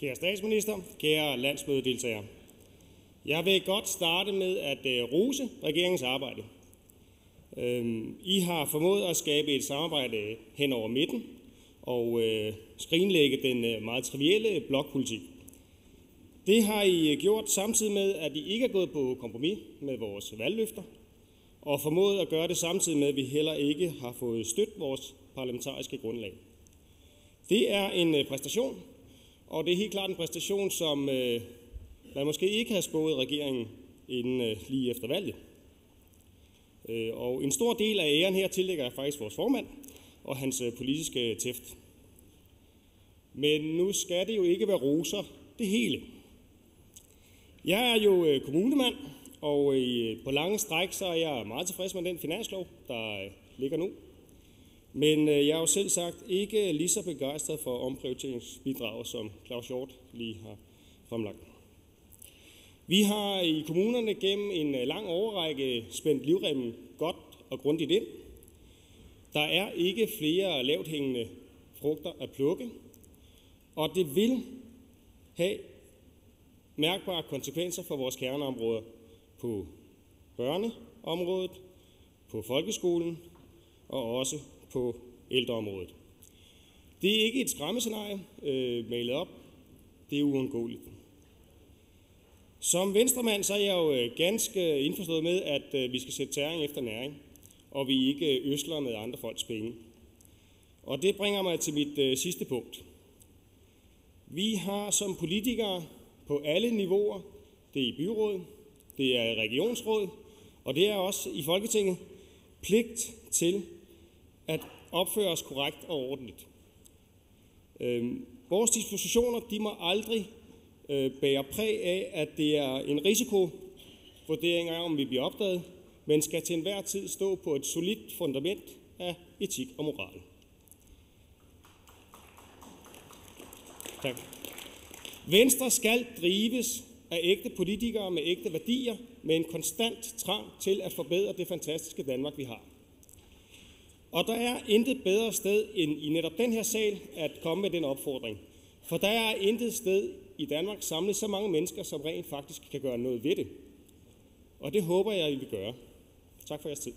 Kære statsminister, kære landsmødedeltagere. Jeg vil godt starte med at rose regeringens arbejde. I har formået at skabe et samarbejde hen over midten og skrinlægge den meget trivielle blokpolitik. Det har I gjort samtidig med, at I ikke er gået på kompromis med vores valgløfter, og formået at gøre det samtidig med, at vi heller ikke har fået støttet vores parlamentariske grundlag. Det er en præstation, og det er helt klart en præstation, som man måske ikke har spået regeringen inden lige efter valget. Og en stor del af æren her tillægger jeg faktisk vores formand og hans politiske tæft. Men nu skal det jo ikke være roser det hele. Jeg er jo kommunemand, og på lange stræk så er jeg meget tilfreds med den finanslov, der ligger nu. Men jeg er jo selv sagt ikke lige så begejstret for omprioriteringsbidrag, som Claus Hjort lige har fremlagt. Vi har i kommunerne gennem en lang årrække spændt livremmen godt og grundigt ind. Der er ikke flere lavt hængende frugter at plukke, og det vil have mærkbare konsekvenser for vores kerneområder på børneområdet, på folkeskolen og også på ældreområdet. Det er ikke et skræmmescenarie malet op, det er uundgåeligt. Som venstremand så er jeg jo ganske indforstået med, at vi skal sætte tæring efter næring, og vi ikke øsler med andre folks penge. Og det bringer mig til mit sidste punkt. Vi har som politikere på alle niveauer, det er i byrådet, det er i regionsrådet, og det er også i Folketinget, pligt til at opføre os korrekt og ordentligt. Vores dispositioner, de må aldrig bære præg af, at det er en risikovurdering af, om vi bliver opdaget, men skal til enhver tid stå på et solidt fundament af etik og moral. Tak. Venstre skal drives af ægte politikere med ægte værdier, med en konstant trang til at forbedre det fantastiske Danmark, vi har. Og der er intet bedre sted end i netop den her sal at komme med den opfordring. For der er intet sted i Danmark samlet så mange mennesker, som rent faktisk kan gøre noget ved det. Og det håber jeg, I vil gøre. Tak for jeres tid.